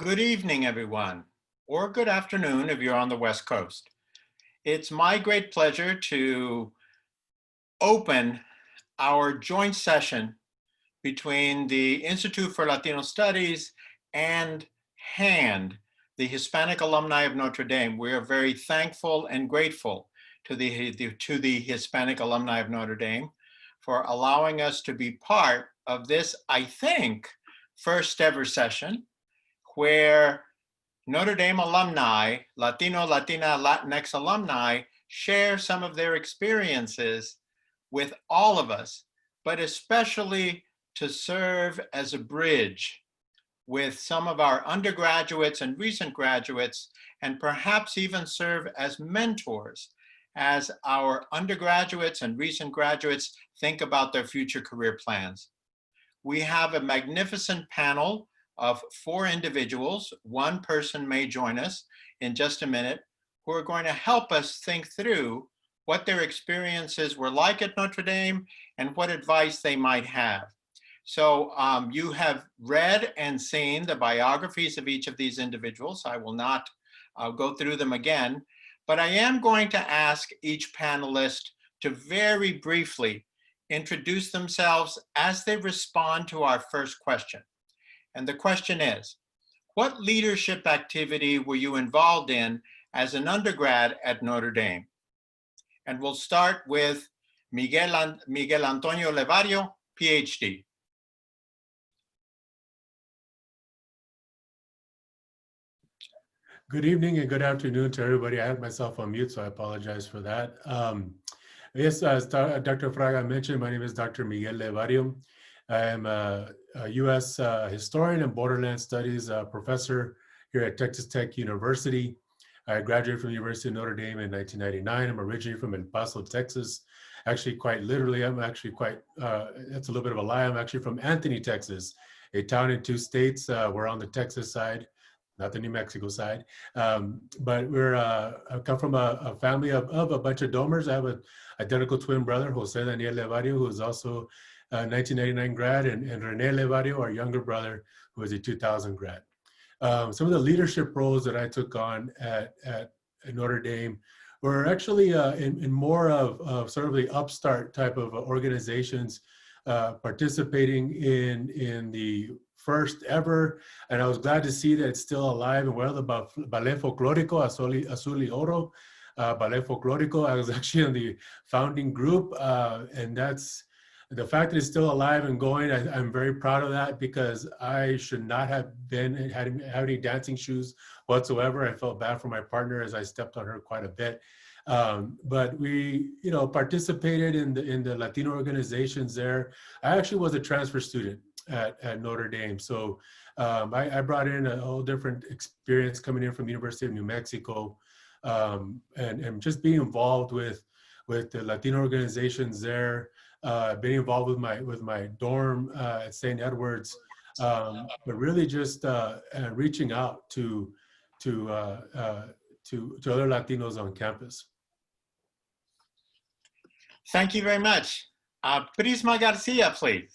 Good evening, everyone, or good afternoon if you're on the West Coast. It's my great pleasure to open our joint session between the Institute for Latino Studies and HAND, the Hispanic Alumni of Notre Dame. We are very thankful and grateful to the Hispanic Alumni of Notre Dame for allowing us to be part of this, I think, first ever session where Notre Dame alumni, Latino, Latina, Latinx alumni share some of their experiences with all of us, but especially to serve as a bridge with some of our undergraduates and recent graduates, and perhaps even serve as mentors as our undergraduates and recent graduates think about their future career plans. We have a magnificent panel of 4 individuals. One person may join us in just a minute, who are going to help us think through what their experiences were like at Notre Dame and what advice they might have. So you have read and seen the biographies of each of these individuals. I will not go through them again, but I am going to ask each panelist to very briefly introduce themselves as they respond to our first question. And the question is, what leadership activity were you involved in as an undergrad at Notre Dame? And we'll start with Miguel Antonio Levario, PhD. Good evening and good afternoon to everybody. I had myself on mute, so I apologize for that. Yes, as Dr. Fraga mentioned, my name is Dr. Miguel Levario. I am a U.S. historian and borderland studies professor here at Texas Tech University. I graduated from the University of Notre Dame in 1999. I'm originally from El Paso, Texas. Actually, quite literally, I'm actually that's a little bit of a lie. I'm actually from Anthony, Texas, a town in 2 states. We're on the Texas side, not the New Mexico side. But I come from a family of a bunch of Domers. I have an identical twin brother, Jose Daniel Levario, who is also a 1999 grad, and Rene Levario, our younger brother, who is a 2000 grad. Some of the leadership roles that I took on at Notre Dame were actually in more of sort of the upstart type of organizations, participating in the first ever, and I was glad to see that it's still alive and well, the Ballet Folklorico Azul y Oro, Ballet Folklorico. I was actually in the founding group, and that's the fact that it's still alive and going. I'm very proud of that, because I should not have had any dancing shoes whatsoever. I felt bad for my partner as I stepped on her quite a bit. But we, participated in the Latino organizations there. I actually was a transfer student at Notre Dame. So I brought in a whole different experience coming in from the University of New Mexico, and just being involved with the Latino organizations there, being involved with my dorm at St. Edward's, but really just reaching out to other Latinos on campus. Thank you very much. Prisma Garcia, please.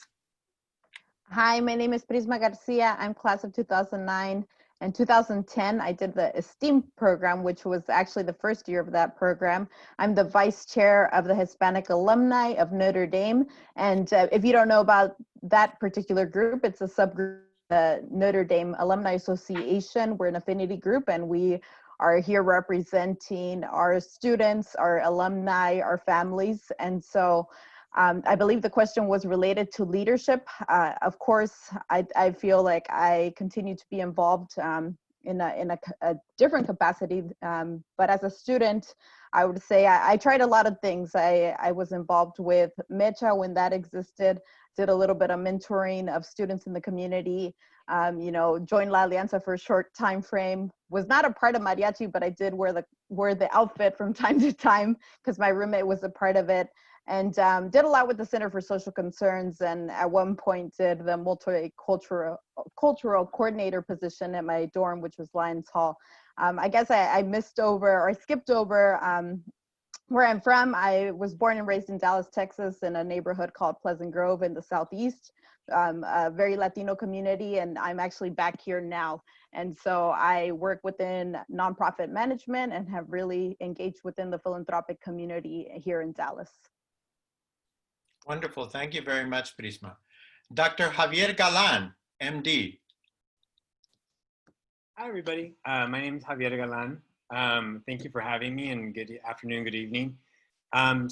Hi, my name is Prisma Garcia. I'm class of 2009. In 2010, I did the STEAM program, which was actually the first year of that program. I'm the vice chair of the Hispanic Alumni of Notre Dame. And if you don't know about that particular group, it's a subgroup, the Notre Dame Alumni Association. We're an affinity group, and we are here representing our students, our alumni, our families. And so I believe the question was related to leadership. Of course, I feel like I continue to be involved in a different capacity, but as a student, I would say I tried a lot of things. I was involved with Mecha when that existed, did a little bit of mentoring of students in the community, joined La Alianza for a short time frame, was not a part of mariachi, but I did wear the outfit from time to time because my roommate was a part of it. And did a lot with the Center for Social Concerns, and at one point did the multicultural coordinator position at my dorm, which was Lions Hall. I guess I skipped over where I'm from. I was born and raised in Dallas, Texas, in a neighborhood called Pleasant Grove in the Southeast, a very Latino community, and I'm actually back here now. And so I work within nonprofit management and have really engaged within the philanthropic community here in Dallas. Wonderful. Thank you very much, Prisma. Dr. Javier Galan, MD. Hi, everybody. My name is Javier Galan. Thank you for having me, and good afternoon, good evening. I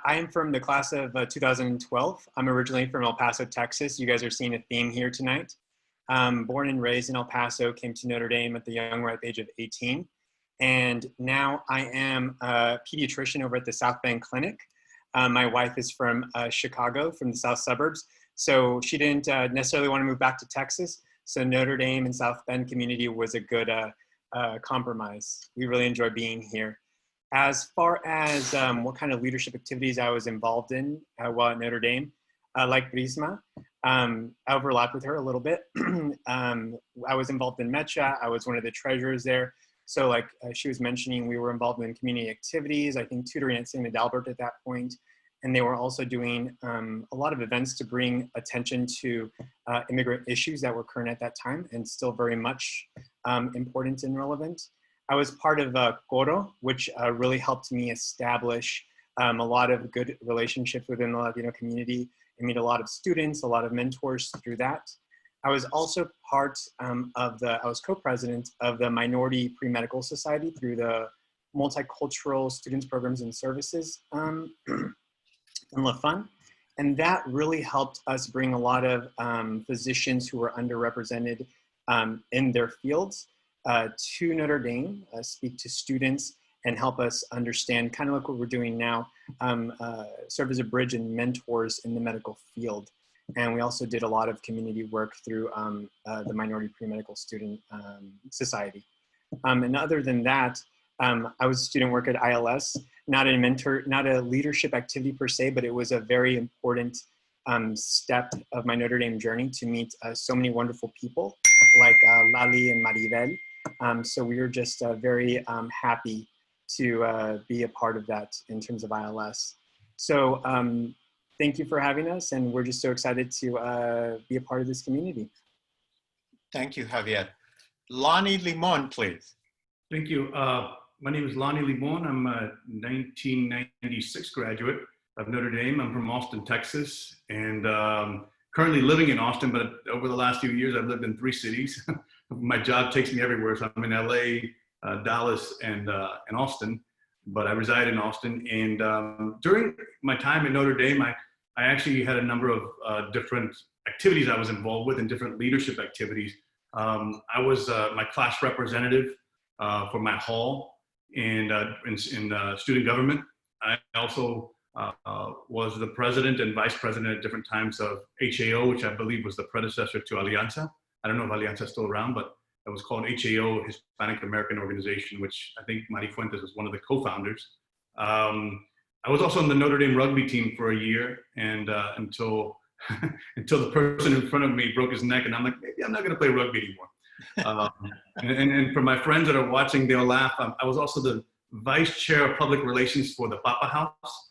am from the class of 2012. I'm originally from El Paso, Texas. You guys are seeing a theme here tonight. Born and raised in El Paso, came to Notre Dame at the young ripe age of 18. And now I am a pediatrician over at the South Bend Clinic. My wife is from Chicago, from the south suburbs. So she didn't necessarily want to move back to Texas. So Notre Dame and South Bend community was a good compromise. We really enjoy being here. As far as what kind of leadership activities I was involved in while at Notre Dame, like Prisma, I overlapped with her a little bit. I was involved in MECHA. I was one of the treasurers there. So like she was mentioning, we were involved in community activities, I think tutoring at St. Adalbert at that point. And they were also doing a lot of events to bring attention to immigrant issues that were current at that time and still very much important and relevant. I was part of Coro, which really helped me establish a lot of good relationships within the Latino community and meet a lot of students, a lot of mentors through that. I was also part I was co-president of the Minority Pre-Medical Society through the Multicultural Students Programs and Services in LaFun. And that really helped us bring a lot of physicians who were underrepresented in their fields to Notre Dame, speak to students and help us understand, kind of like what we're doing now, serve as a bridge and mentors in the medical field. And we also did a lot of community work through the Minority Pre-Medical Student Society. And other than that, I was a student worker at ILS, not a leadership activity per se, but it was a very important step of my Notre Dame journey to meet so many wonderful people like Lali and Maribel. So we were just very happy to be a part of that in terms of ILS. So thank you for having us, and we're just so excited to be a part of this community. Thank you, Javier. Lonnie Limon, please. Thank you. My name is Lonnie Limon. I'm a 1996 graduate of Notre Dame. I'm from Austin, Texas, and currently living in Austin, but over the last few years, I've lived in 3 cities. My job takes me everywhere, so I'm in LA, Dallas, and Austin, but I reside in Austin. And during my time at Notre Dame, I actually had a number of different activities I was involved with and different leadership activities. I was my class representative for my hall and in student government. I also was the president and vice president at different times of HAO, which I believe was the predecessor to Alianza. I don't know if Alianza is still around, but it was called HAO, Hispanic American Organization, which I think Mari Fuentes was one of the co-founders. I was also on the Notre Dame rugby team for a year, and until the person in front of me broke his neck, and I'm like, maybe I'm not going to play rugby anymore. And for my friends that are watching, they'll laugh. I was also the vice chair of public relations for the Papa House.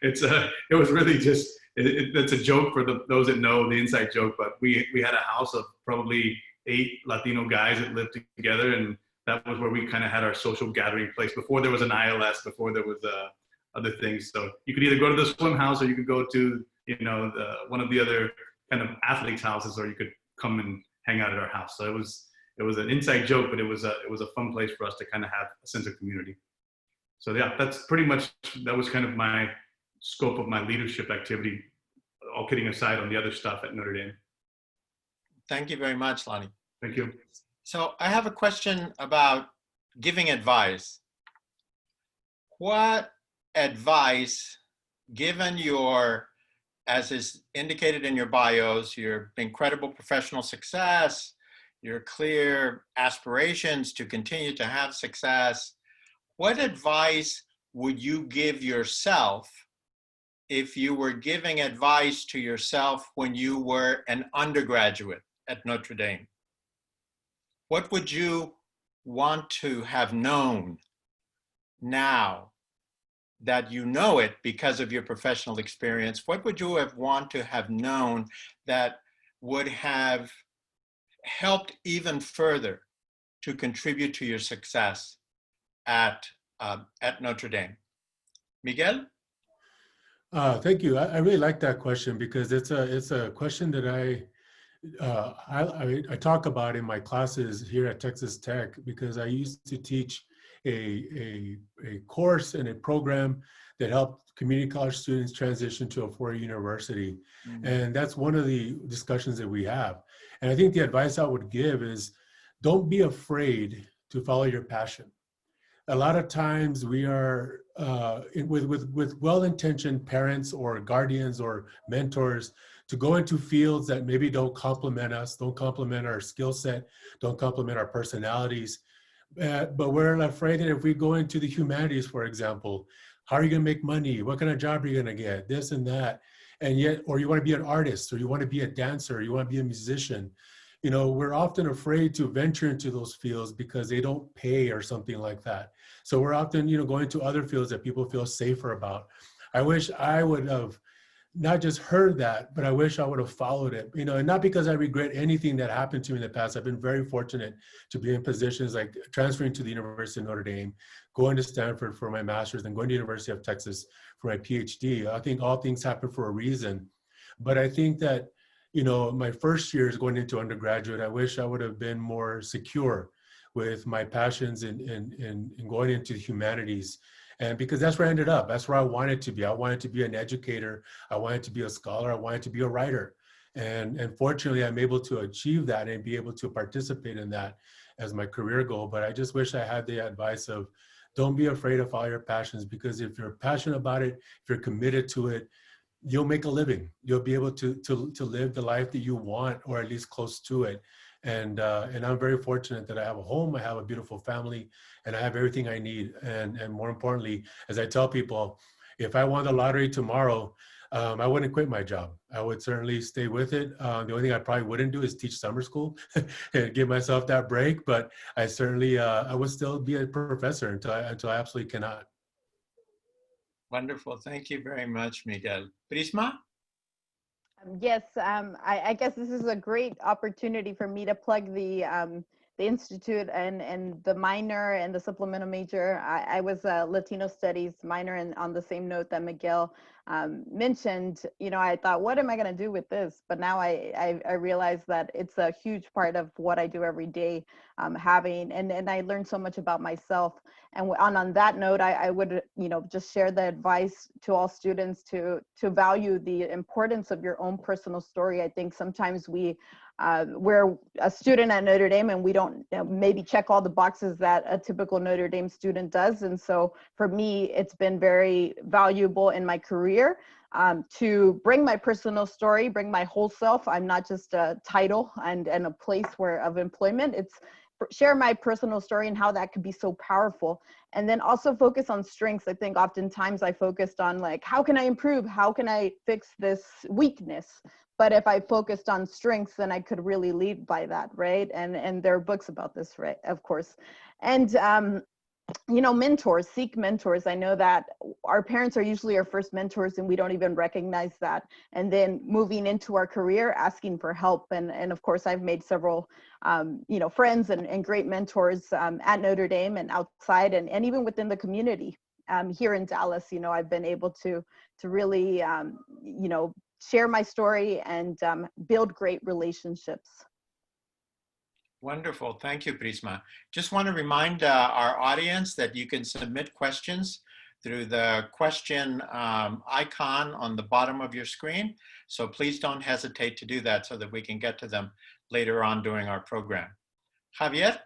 It was really just, it's a joke for those that know, the inside joke, but we had a house of probably 8 Latino guys that lived together, and that was where we kind of had our social gathering place before there was an ILS, before there was other things. So you could either go to the swim house, or you could go to, one of the other kind of athletes' houses, or you could come and hang out at our house. So it was an inside joke, but it was a fun place for us to kind of have a sense of community. So yeah, that was kind of my scope of my leadership activity, all kidding aside on the other stuff at Notre Dame. Thank you very much, Lonnie. Thank you. So I have a question about giving advice. What advice, given your, as is indicated in your bios, your incredible professional success, your clear aspirations to continue to have success, what advice would you give yourself if you were giving advice to yourself when you were an undergraduate at Notre Dame? What would you want to have known now that you know it because of your professional experience? What would you want to have known that would have helped even further to contribute to your success at Notre Dame? Miguel? Thank you. I really like that question because it's a question that I talk about in my classes here at Texas Tech, because I used to teach a course and a program that helped community college students transition to a four-year university. And that's one of the discussions that we have. And I think the advice I would give is, don't be afraid to follow your passion. A lot of times we are with well-intentioned parents or guardians or mentors to go into fields that maybe don't complement us, don't complement our skill set, don't complement our personalities. But we're afraid that if we go into the humanities, for example, how are you going to make money? What kind of job are you going to get? This and that. And yet, or you want to be an artist, or you want to be a dancer, or you want to be a musician. You know, we're often afraid to venture into those fields because they don't pay or something like that. So we're often, going to other fields that people feel safer about. I wish I would have not just heard that, but I wish I would have followed it, and not because I regret anything that happened to me in the past. I've been very fortunate to be in positions like transferring to the University of Notre Dame, going to Stanford for my master's, and going to the University of Texas for my PhD. I think all things happen for a reason. But I think that, my first years going into undergraduate, I wish I would have been more secure with my passions in going into the humanities. And because that's where I ended up. That's where I wanted to be. I wanted to be an educator. I wanted to be a scholar. I wanted to be a writer. And fortunately, I'm able to achieve that and be able to participate in that as my career goal. But I just wish I had the advice of, don't be afraid to follow your passions, because if you're passionate about it, if you're committed to it, you'll make a living. You'll be able to live the life that you want, or at least close to it. And I'm very fortunate that I have a home, I have a beautiful family, and I have everything I need. And more importantly, as I tell people, if I won the lottery tomorrow, I wouldn't quit my job. I would certainly stay with it. The only thing I probably wouldn't do is teach summer school and give myself that break. But I certainly, I would still be a professor until I absolutely cannot. Wonderful. Thank you very much, Miguel. Prisma? Yes, I guess this is a great opportunity for me to plug the institute and the minor and the supplemental major. I was a Latino Studies minor, and on the same note that Miguel mentioned, I thought, what am I going to do with this? But now I realize that it's a huge part of what I do every day, and I learned so much about myself. And on that note, I would, just share the advice to all students to value the importance of your own personal story. I think sometimes we're a student at Notre Dame and we don't maybe check all the boxes that a typical Notre Dame student does. And so for me, it's been very valuable in my career to bring my personal story, bring my whole self. I'm not just a title and a place of employment. It's share my personal story and how that could be so powerful. And then also focus on strengths. I think oftentimes I focused on how can I improve? How can I fix this weakness? But if I focused on strengths, then I could really lead by that, right? And there are books about this, right? Of course. And mentors, seek mentors. I know that our parents are usually our first mentors and we don't even recognize that. And then moving into our career, asking for help. And of course, I've made several, friends and great mentors at Notre Dame and outside and even within the community. Here in Dallas, I've been able to really, share my story and build great relationships. Wonderful. Thank you, Prisma. Just want to remind our audience that you can submit questions through the question icon on the bottom of your screen. So please don't hesitate to do that so that we can get to them later on during our program. Javier?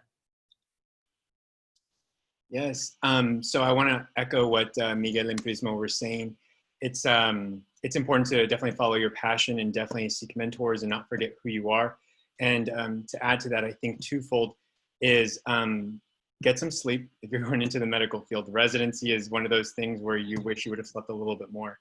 Yes, so I want to echo what Miguel and Prisma were saying. It's important to definitely follow your passion and definitely seek mentors and not forget who you are. And to add to that, I think twofold is get some sleep if you're going into the medical field. Residency is one of those things where you wish you would have slept a little bit more.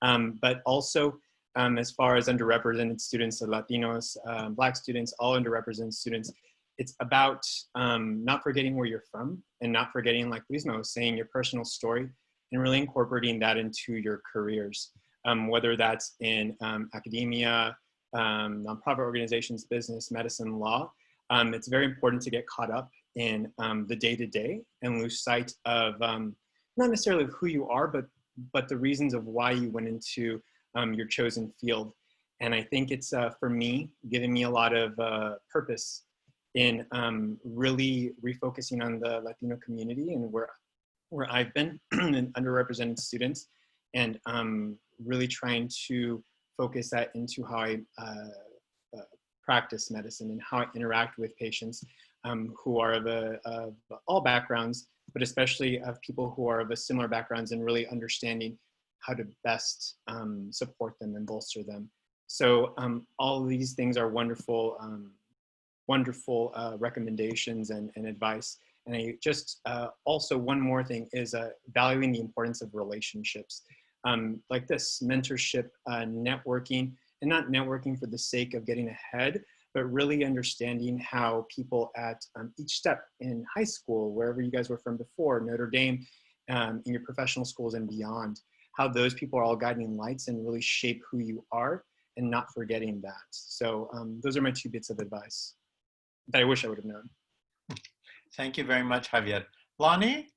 But also, as far as underrepresented students, so Latinos, Black students, all underrepresented students, it's about not forgetting where you're from and not forgetting, like Prisma was saying, your personal story and really incorporating that into your careers, whether that's in academia, nonprofit organizations, business, medicine, law. It's very important to get caught up in the day-to-day and lose sight of not necessarily who you are, but the reasons of why you went into your chosen field. And I think it's, for me, giving me a lot of purpose in really refocusing on the Latino community and where I've been and underrepresented students, and really trying to focus that into how I practice medicine and how I interact with patients who are of all backgrounds, but especially of people who are of a similar backgrounds, and really understanding how to best support them and bolster them. So all of these things are wonderful, wonderful recommendations and advice. And I just also, one more thing is valuing the importance of relationships like this, mentorship, networking, and not networking for the sake of getting ahead, but really understanding how people at each step in high school, wherever you guys were from before, Notre Dame, in your professional schools and beyond, how those people are all guiding lights and really shape who you are, and not forgetting that. So those are my 2 bits of advice that I wish I would have known. Thank you very much, Javier. Lonnie?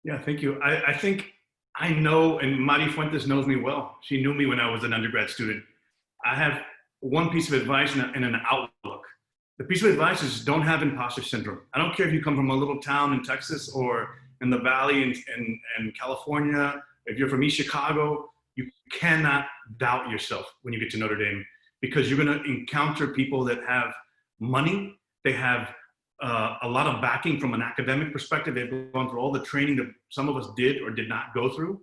Yeah, thank you. I think I know, and Mari Fuentes knows me well. She knew me when I was an undergrad student. I have one piece of advice and an outlook. The piece of advice is don't have imposter syndrome. I don't care if you come from a little town in Texas or in the Valley in California, if you're from East Chicago, you cannot doubt yourself when you get to Notre Dame, because you're gonna encounter people that have money, they have a lot of backing from an academic perspective. They've gone through all the training that some of us did or did not go through.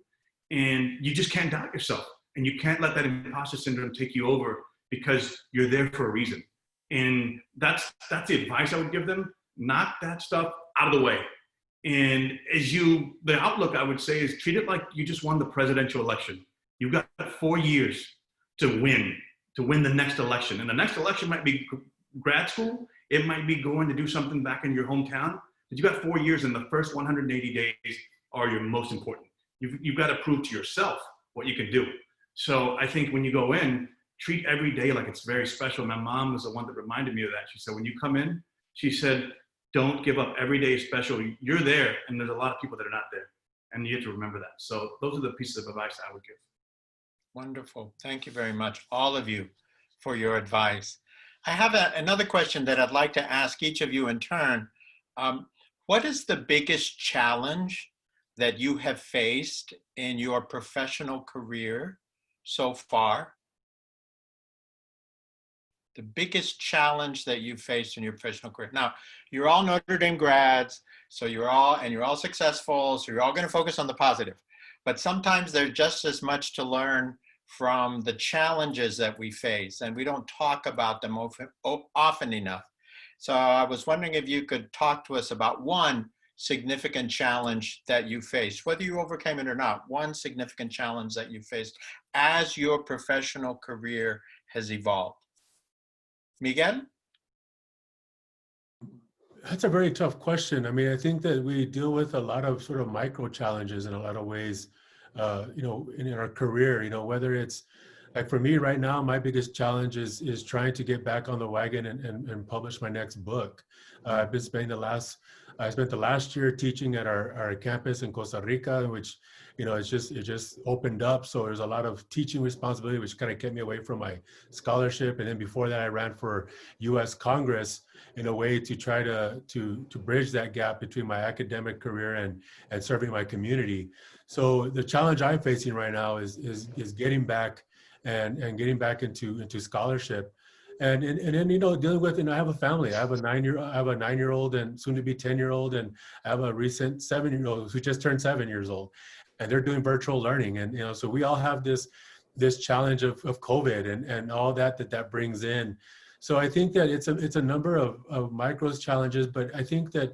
And you just can't doubt yourself. And you can't let that imposter syndrome take you over, because you're there for a reason. And that's the advice I would give them. Knock that stuff out of the way. And the outlook I would say is treat it like you just won the presidential election. You've got 4 years to win the next election. And the next election might be grad school. It might be going to do something back in your hometown. But you got 4 years, and the first 180 days are your most important. You've got to prove to yourself what you can do. So I think when you go in, treat every day like it's very special. My mom was the one that reminded me of that. She said, when you come in, she said, don't give up. Every day is special. You're there, and there's a lot of people that are not there. And you have to remember that. So those are the pieces of advice I would give. Wonderful. Thank you very much, all of you, for your advice. I have another question that I'd like to ask each of you in turn. What is the biggest challenge that you have faced in your professional career so far? The biggest challenge that you've faced in your professional career. Now, you're all Notre Dame grads, so you're all successful, so you're all going to focus on the positive. But sometimes there's just as much to learn from the challenges that we face, and we don't talk about them often enough. So I was wondering if you could talk to us about one significant challenge that you faced, whether you overcame it or not, one significant challenge that you faced as your professional career has evolved. Miguel? That's a very tough question. I mean, I think that we deal with a lot of sort of micro challenges in a lot of ways, in our career, whether it's like for me right now, my biggest challenge is trying to get back on the wagon and publish my next book. I've been spending I spent the last year teaching at our campus in Costa Rica, which, it just opened up. So there's a lot of teaching responsibility, which kind of kept me away from my scholarship. And then before that, I ran for U.S. Congress in a way to try to bridge that gap between my academic career and serving my community. So the challenge I'm facing right now is getting back and getting back into scholarship. And then, dealing with, I have a family. I have a 9-year-old and soon to be 10-year-old, and I have a recent 7-year-old who just turned 7 years old, and they're doing virtual learning. And, so we all have this challenge of COVID and all that brings in. So I think that it's a number of micro challenges, but I think that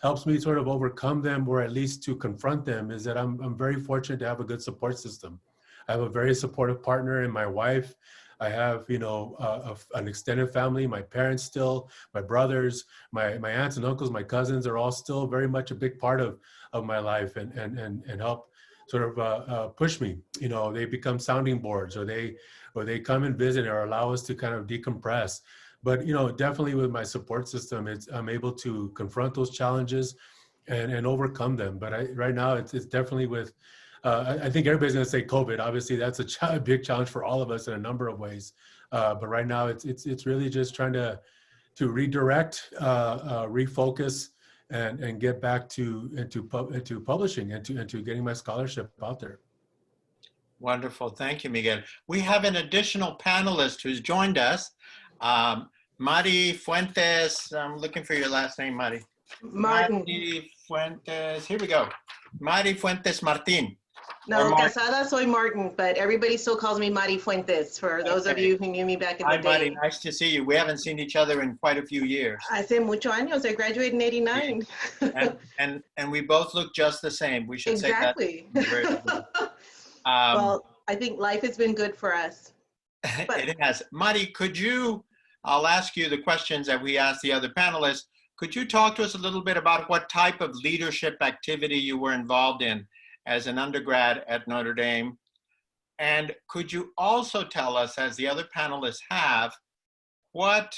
helps me sort of overcome them, or at least to confront them, is that I'm very fortunate to have a good support system. I have a very supportive partner in my wife. I have, an extended family, my parents still, my brothers, my aunts and uncles, my cousins are all still very much a big part of my life and help sort of push me. They become sounding boards, or they come and visit or allow us to kind of decompress. But definitely with my support system, I'm able to confront those challenges and overcome them. But right now, it's definitely with. I think everybody's going to say COVID. Obviously, that's a big challenge for all of us in a number of ways. But right now, it's really just trying to redirect, refocus, and get back into publishing and to getting my scholarship out there. Wonderful. Thank you, Miguel. We have an additional panelist who's joined us. Mari Fuentes. I'm looking for your last name, Mari. Martin. Mari Fuentes. Here we go. Mari Fuentes Martin. No, Casada soy Martin, but everybody still calls me Mari Fuentes, for those of you who knew me back in the Hi, Mari. day. Nice to see you. We haven't seen each other in quite a few years. Hace muchos años. I graduated in 89. And we both look just the same. We should Exactly. say that. Well, I think life has been good for us. It has. Mari, I'll ask you the questions that we asked the other panelists. Could you talk to us a little bit about what type of leadership activity you were involved in as an undergrad at Notre Dame? And could you also tell us, as the other panelists have, what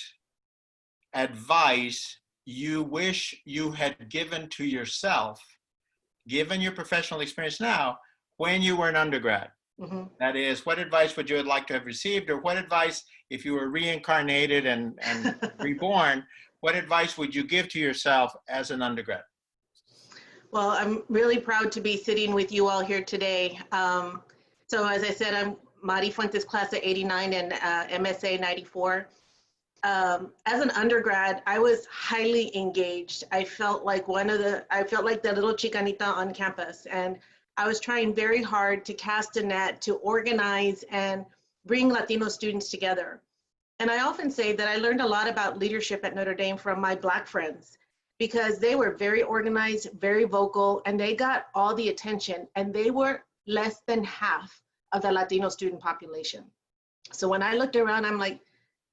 advice you wish you had given to yourself, given your professional experience now, when you were an undergrad? Mm-hmm. That is, what advice would you have liked to have received, or what advice, if you were reincarnated and reborn, what advice would you give to yourself as an undergrad? Well, I'm really proud to be sitting with you all here today. So as I said, I'm Mari Fuentes, class of 89 and MSA 94. As an undergrad, I was highly engaged. I felt like the little chicanita on campus, and I was trying very hard to cast a net, to organize and bring Latino students together. And I often say that I learned a lot about leadership at Notre Dame from my Black friends, because they were very organized, very vocal, and they got all the attention, and they were less than half of the Latino student population. So when I looked around, I'm like,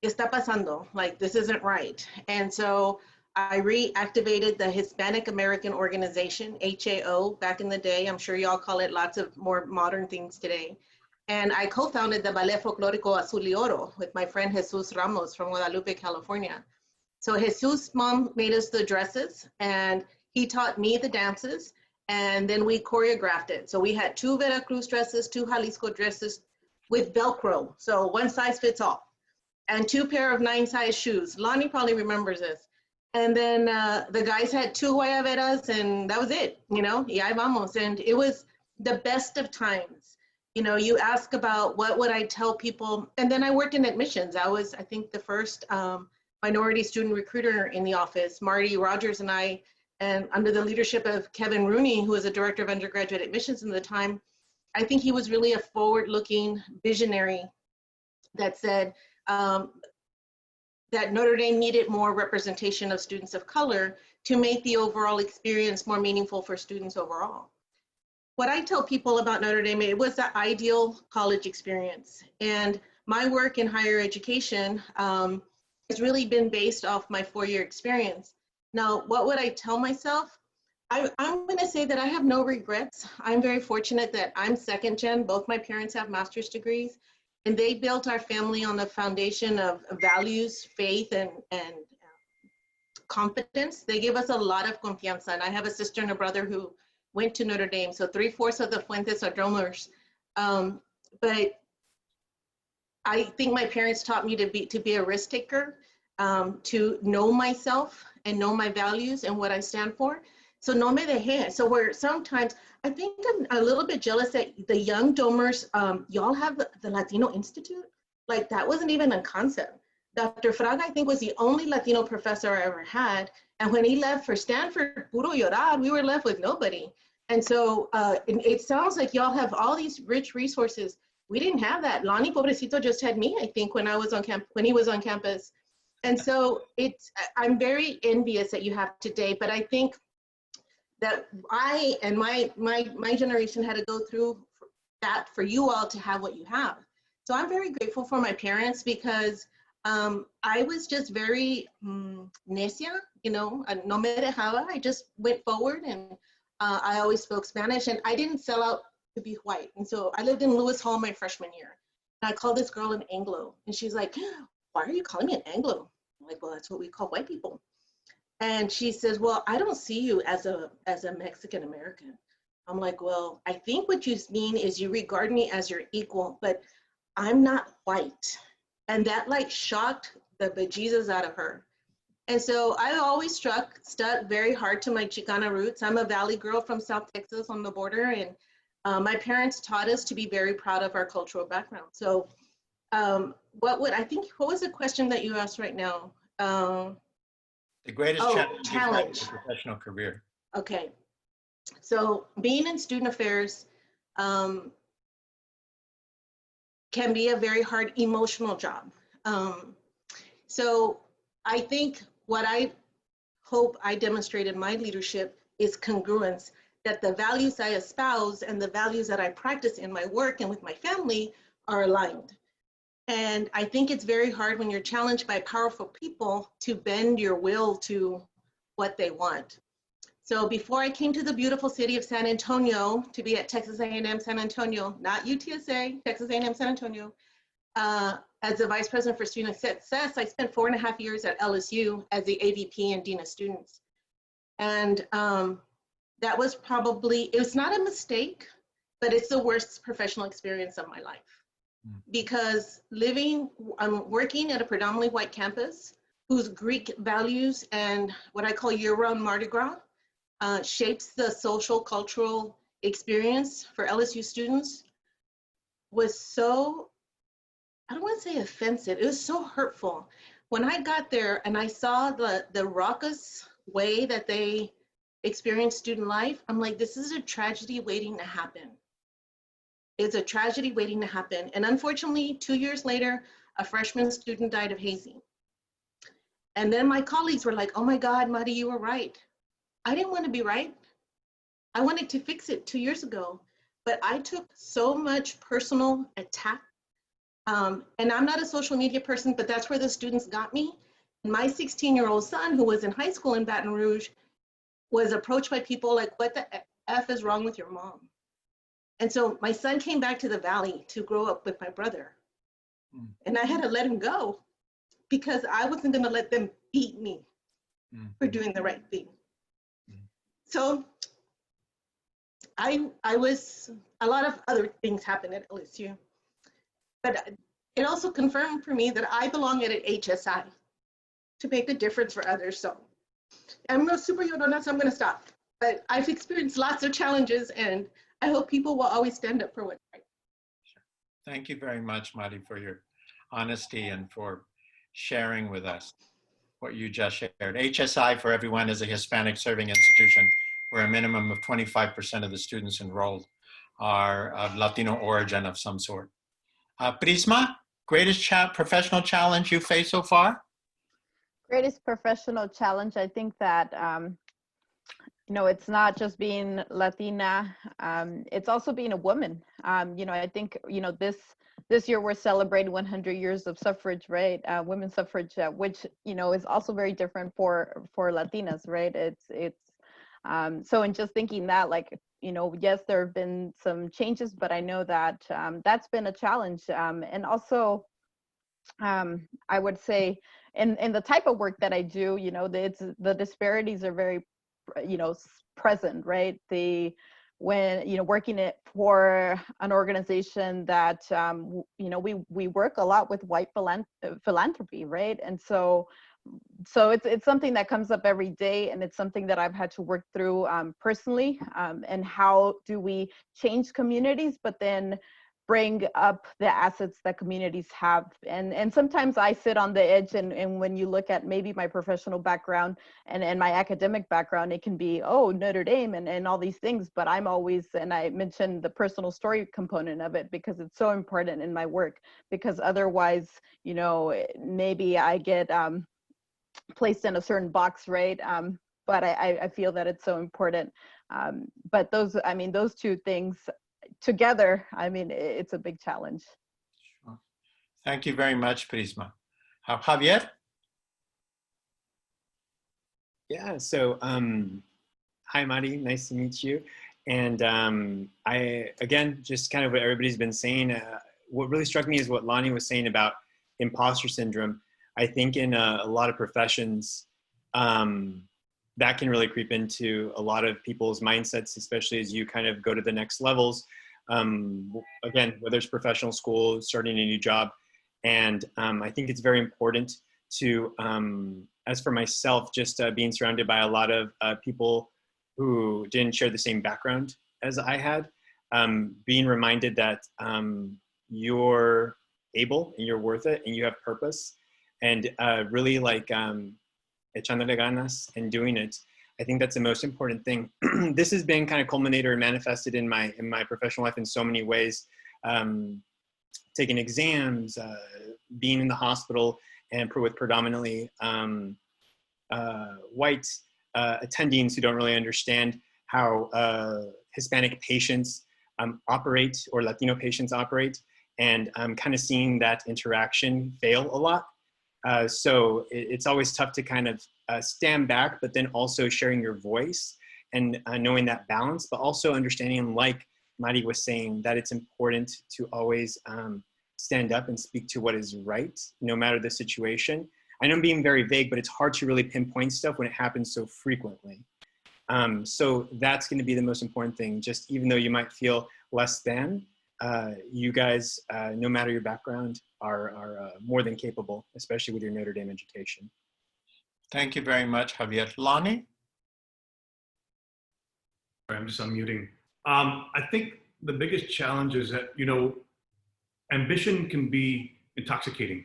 ¿qué está pasando? Like, this isn't right. And so I reactivated the Hispanic American Organization, HAO, back in the day. I'm sure y'all call it lots of more modern things today. And I co-founded the Ballet Folklorico Azul y Oro with my friend Jesus Ramos from Guadalupe, California. So Jesus' mom made us the dresses, and he taught me the dances, and then we choreographed it. So we had 2 Veracruz dresses, 2 Jalisco dresses with Velcro, so one size fits all, and 2 pair of 9-size shoes. Lonnie probably remembers this. And then the guys had 2 guayaberas, and that was it, y ahí vamos. And it was the best of times. You ask about what would I tell people, and then I worked in admissions. I was, I think, the first minority student recruiter in the office. Marty Rogers and I, and under the leadership of Kevin Rooney, who was the director of undergraduate admissions at the time, I think he was really a forward-looking visionary that said that Notre Dame needed more representation of students of color to make the overall experience more meaningful for students overall. What I tell people about Notre Dame, it was the ideal college experience. And my work in higher education has really been based off my 4-year experience. Now, what would I tell myself? I'm going to say that I have no regrets. I'm very fortunate that I'm second gen. Both my parents have master's degrees, and they built our family on a foundation of values, faith, and competence. They give us a lot of confianza. And I have a sister and a brother who went to Notre Dame. So 3/4 of the Fuentes are drummers. But I think my parents taught me to be a risk taker, to know myself and know my values and what I stand for. So no me dejé. So where sometimes I think I'm a little bit jealous that the young domers, y'all have the Latino Institute. Like, that wasn't even a concept. Dr. Fraga, I think, was the only Latino professor I ever had. And when he left for Stanford, puro llorar, we were left with nobody. And so it sounds like y'all have all these rich resources. We didn't have that. Lonnie Pobrecito just had me, I think, when he was on campus. And so I'm very envious that you have today, but I think that I and my generation had to go through that for you all to have what you have. So I'm very grateful for my parents, because I was just very necia, no me dejaba. I just went forward, and I always spoke Spanish, and I didn't sell out to be white. And so I lived in Lewis Hall my freshman year. And I called this girl an Anglo, and she's like, "Why are you calling me an Anglo?" I'm like, well, that's what we call white people. And she says, well, I don't see you as a Mexican American. I'm like, well, I think what you mean is you regard me as your equal, but I'm not white. And that like shocked the bejesus out of her. And so I always stuck very hard to my Chicana roots. I'm a Valley girl from South Texas on the border, and my parents taught us to be very proud of our cultural background. So what was the question that you asked right now? The greatest challenge you've had in challenge. your professional career. Okay, so being in student affairs can be a very hard emotional job. So I think what I hope I demonstrated in my leadership is congruence, that the values I espouse and the values that I practice in my work and with my family are aligned. And I think it's very hard when you're challenged by powerful people to bend your will to what they want. So before I came to the beautiful city of San Antonio to be at Texas A&M San Antonio, not UTSA, Texas A&M San Antonio, as the Vice President for Student Success, I spent 4.5 years at LSU as the AVP and Dean of Students. And that was probably, it was not a mistake, but it's the worst professional experience of my life. Because I'm working at a predominantly white campus whose Greek values and what I call year-round Mardi Gras shapes the social, cultural experience for LSU students was so, I don't want to say offensive, it was so hurtful. When I got there and I saw the raucous way that they experience student life, I'm like, this is a tragedy waiting to happen. It's a tragedy waiting to happen. And unfortunately, 2 years later, a freshman student died of hazing. And then my colleagues were like, oh my God, Madi, you were right. I didn't want to be right. I wanted to fix it 2 years ago, but I took so much personal attack. And I'm not a social media person, but that's where the students got me. And my 16-year-old son, who was in high school in Baton Rouge, was approached by people like, what the F is wrong with your mom? And so my son came back to the Valley to grow up with my brother. And I had to let him go because I wasn't going to let them beat me for doing the right thing. So I was, a lot of other things happened at LSU, but it also confirmed for me that I belong at an HSI to make a difference for others. So I'm a super llorona, so I'm going to stop. But I've experienced lots of challenges, and I hope people will always stand up for what's right. Thank you very much, Madi, for your honesty and for sharing with us what you just shared. HSI, for everyone, is a Hispanic serving institution where a minimum of 25% of the students enrolled are of Latino origin of some sort. Prisma, greatest professional challenge you faced so far? Greatest professional challenge, I think that you know, it's not just being Latina, it's also being a woman. You know, I think, you know, this year we're celebrating 100 years of suffrage, right? Women's suffrage, which, you know, is also very different for Latinas, right? So in just thinking that, like, you know, yes, there have been some changes, but I know that that's been a challenge. And also, I would say in the type of work that I do, you know, the disparities are very, you know, present, right? When, you know, working it for an organization that, you know, we work a lot with white philanthropy, right? And so it's something that comes up every day, and it's something that I've had to work through personally, and how do we change communities, but then bring up the assets that communities have. And sometimes I sit on the edge, and when you look at maybe my professional background and my academic background, it can be, oh, Notre Dame and all these things, but I'm always, and I mentioned the personal story component of it because it's so important in my work, because otherwise, you know, maybe I get placed in a certain box, right? But I feel that it's so important. But those two things together, I mean, it's a big challenge. Sure. Thank you very much, Prisma. Javier? Yeah, so hi, Madi, nice to meet you. And I, again, just kind of what everybody's been saying, what really struck me is what Lonnie was saying about imposter syndrome. I think in a lot of professions, that can really creep into a lot of people's mindsets, especially as you kind of go to the next levels. Again, whether it's professional school, starting a new job. And I think it's very important to, as for myself, just being surrounded by a lot of people who didn't share the same background as I had, being reminded that you're able and you're worth it and you have purpose, and really like echándole ganas and doing it. I think that's the most important thing. This has been kind of culminated or manifested in my professional life in so many ways. Taking exams, being in the hospital, and with predominantly white attendings who don't really understand how Hispanic patients operate or Latino patients operate, and I'm kind of seeing that interaction fail a lot. So it's always tough to kind of stand back, but then also sharing your voice and knowing that balance, but also understanding, like Mari was saying, that it's important to always stand up and speak to what is right, no matter the situation. I know I'm being very vague, but it's hard to really pinpoint stuff when it happens so frequently. So that's going to be the most important thing. Just even though you might feel less than, you guys, no matter your background, are more than capable, especially with your Notre Dame education. Thank you very much, Javier. Lonnie? I'm just unmuting. I think the biggest challenge is that, ambition can be intoxicating,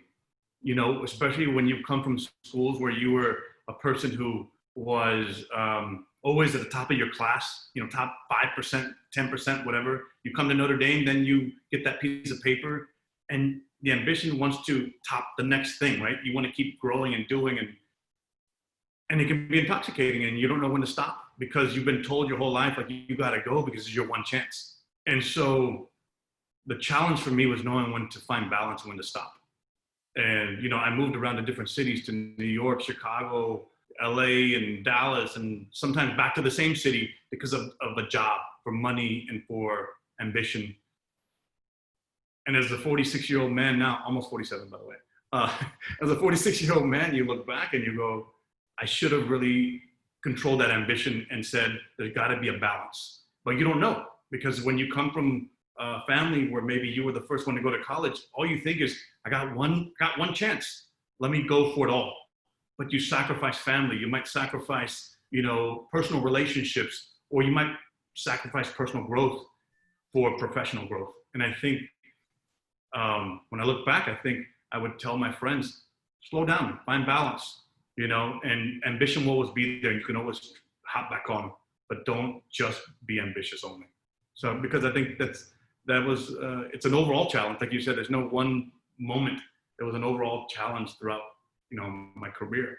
especially when you come from schools where you were a person who was always at the top of your class, top 5%, 10%, whatever. You come to Notre Dame, then you get that piece of paper, and the ambition wants to top the next thing, right? You want to keep growing and doing, and it can be intoxicating, and you don't know when to stop because you've been told your whole life, like, you got to go because it's your one chance. And so the challenge for me was knowing when to find balance and when to stop. And, I moved around to different cities, to New York, Chicago, LA, and Dallas, and sometimes back to the same city because of a job, for money and for ambition. And as a 46-year-old man now, almost 47, by the way, as a 46-year-old man, you look back and you go, I should have really controlled that ambition and said, there's got to be a balance. But you don't know, because when you come from a family where maybe you were the first one to go to college, all you think is, I got one chance. Let me go for it all. But you sacrifice family. You might sacrifice, personal relationships, or you might sacrifice personal growth for professional growth. And I think when I look back, I think I would tell my friends, slow down, find balance, and ambition will always be there. You can always hop back on, but don't just be ambitious only. So, because I think it's an overall challenge. Like you said, there's no one moment. It was an overall challenge throughout, my career.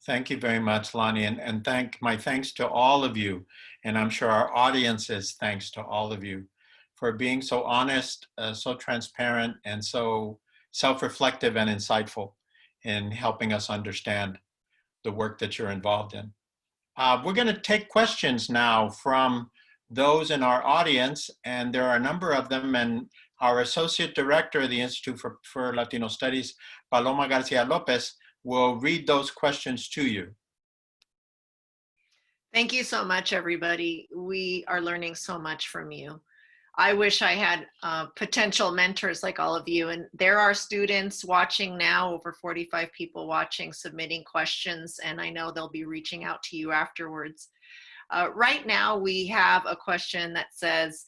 Thank you very much, Lonnie, and my thanks to all of you, and I'm sure our audience's thanks to all of you for being so honest, so transparent, and so self-reflective and insightful in helping us understand the work that you're involved in. We're going to take questions now from those in our audience, and there are a number of them, and our Associate Director of the Institute for Latino Studies, Paloma Garcia Lopez, will read those questions to you. Thank you so much, everybody. We are learning so much from you. I wish I had potential mentors like all of you. And there are students watching now, over 45 people watching, submitting questions, and I know they'll be reaching out to you afterwards. Right now, we have a question that says,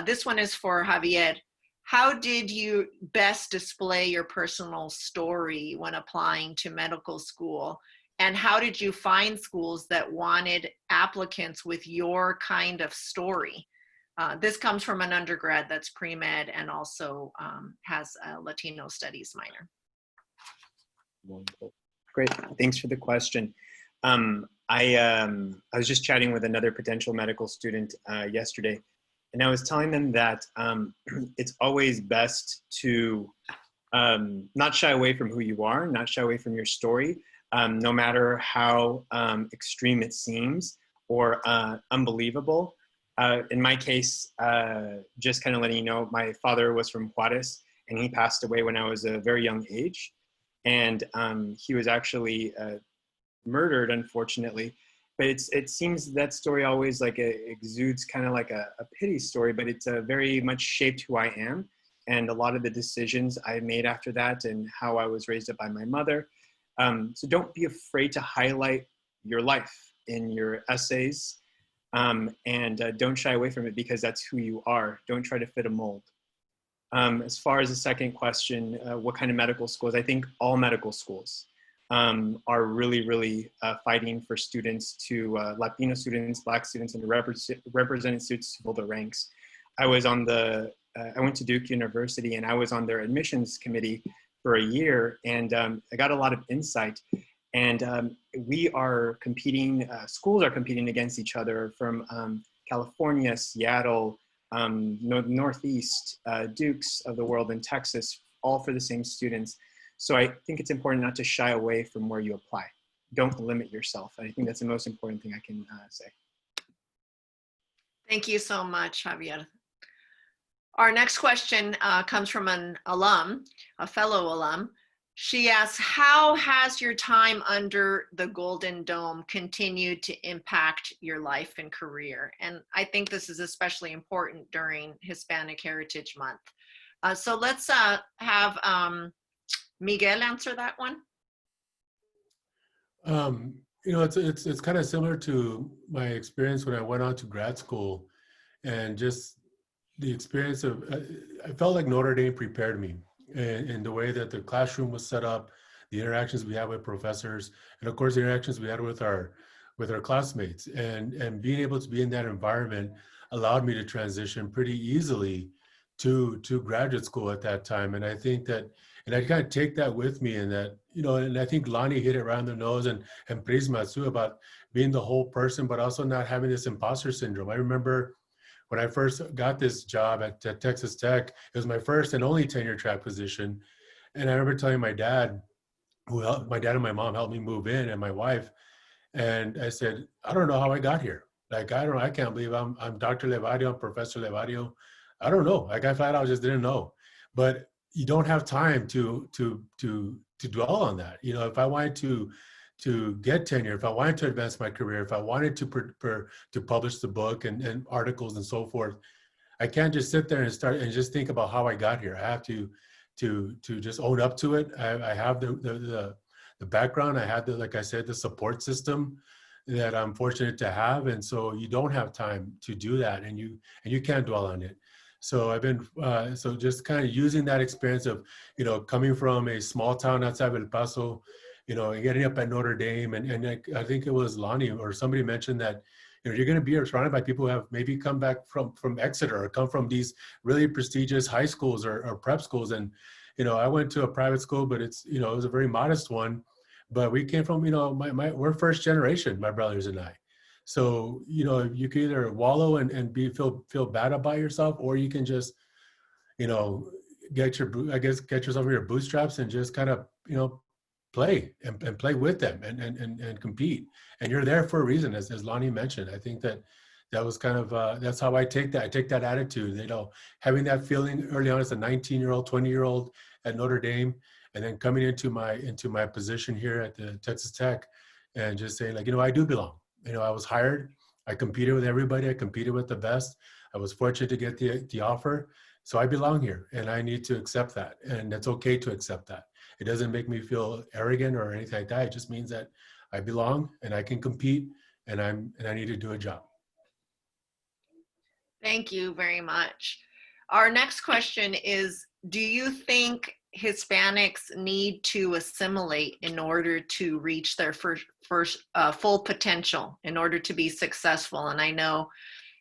this one is for Javier. How did you best display your personal story when applying to medical school? And how did you find schools that wanted applicants with your kind of story? This comes from an undergrad that's pre-med and also has a Latino Studies minor. Wonderful. Great, thanks for the question. I was just chatting with another potential medical student yesterday, and I was telling them that it's always best to not shy away from who you are, not shy away from your story, no matter how extreme it seems or unbelievable. In my case, just kind of letting you know, my father was from Juarez, and he passed away when I was a very young age. and he was actually murdered, unfortunately. But it seems that story always like exudes kind of like a pity story, but it's very much shaped who I am and a lot of the decisions I made after that and how I was raised up by my mother. So don't be afraid to highlight your life in your essays, and don't shy away from it because that's who you are. Don't try to fit a mold. As far as the second question, what kind of medical schools? I think all medical schools are really fighting for students to, Latino students, Black students, and represented students to fill the ranks. I went to Duke University and I was on their admissions committee for a year, and I got a lot of insight. And we are competing, schools are competing against each other from California, Seattle, Northeast, Dukes of the world in Texas, all for the same students. So I think it's important not to shy away from where you apply. Don't limit yourself. I think that's the most important thing I can say. Thank you so much, Javier. Our next question comes from an alum, a fellow alum. She asks, how has your time under the Golden Dome continued to impact your life and career? And I think this is especially important during Hispanic Heritage Month. So let's have Miguel answer that one. You know, it's kind of similar to my experience when I went on to grad school, and just the experience of, I felt like Notre Dame prepared me in the way that the classroom was set up, the interactions we had with professors, and of course the interactions we had with our classmates, and being able to be in that environment allowed me to transition pretty easily to graduate school at that time. And I think that, and I kind of take that with me, and that, you know, and I think Lonnie hit it around the nose, and Prisma too, about being the whole person, but also not having this imposter syndrome. I remember when I first got this job at Texas Tech, it was my first and only tenure track position. And I remember telling my dad, my dad and my mom helped me move in, and my wife, and I said, I don't know how I got here. Like, I can't believe I'm Dr. Levario, I'm Professor Levario. I don't know. Like, I flat out just didn't know. But you don't have time to dwell on that. You know, if I wanted to get tenure, if I wanted to advance my career, if I wanted to publish the book and articles and so forth, I can't just sit there and start and just think about how I got here. I have to just own up to it. I have the background. I have like I said, the support system that I'm fortunate to have, and so you don't have time to do that, and you can't dwell on it. So I've been so just kind of using that experience of, you know, coming from a small town outside of El Paso, you know, and getting up at Notre Dame, and I think it was Lonnie or somebody mentioned that, you know, you're going to be surrounded by people who have maybe come back from Exeter or come from these really prestigious high schools or prep schools. And, you know, I went to a private school, but it's, you know, it was a very modest one, but we came from, you know, we're first generation, my brothers and I. So, you know, you can either wallow and feel bad about yourself, or you can just, you know, get yourself in your bootstraps and just kind of, you know, play and play with them and compete. And you're there for a reason, as Lonnie mentioned. I think that was kind of, that's how I take that. I take that attitude, you know, having that feeling early on as a 19-year-old, 20-year-old at Notre Dame, and then coming into my position here at the Texas Tech and just saying, like, you know, I do belong. You know, I was hired, I competed with everybody, I competed with the best. I was fortunate to get the offer. So I belong here, and I need to accept that. And it's okay to accept that. It doesn't make me feel arrogant or anything like that. It just means that I belong and I can compete, and I need to do a job. Thank you very much. Our next question is, do you think Hispanics need to assimilate in order to reach their first full potential, in order to be successful? And I know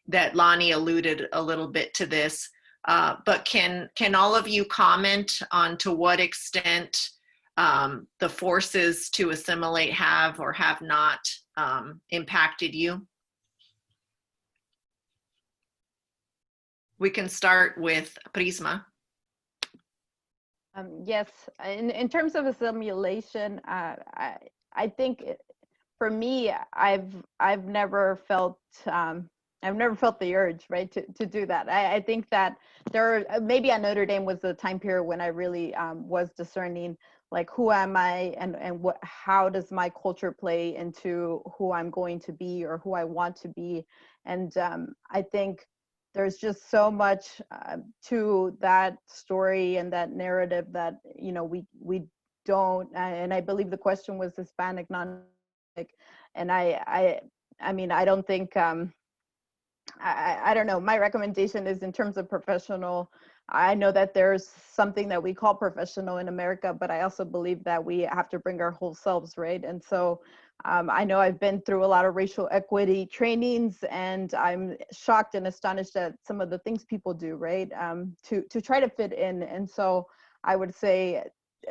that Lonnie alluded a little bit to this, but can all of you comment on to what extent the forces to assimilate have or have not impacted you? We can start with Prisma. Yes, in terms of assimilation, I think for me, I've never felt the urge, right, to do that. I think that maybe at Notre Dame was the time period when I really was discerning like, who am I, and how does my culture play into who I'm going to be or who I want to be. And I think there's just so much to that story and that narrative that, you know, we don't, and I believe the question was Hispanic, non-Hispanic, and I mean, I don't think, I don't know, my recommendation is in terms of professional. I know that there's something that we call professional in America, but I also believe that we have to bring our whole selves, right? And so I know I've been through a lot of racial equity trainings, and I'm shocked and astonished at some of the things people do, right? To try to fit in. And so I would say,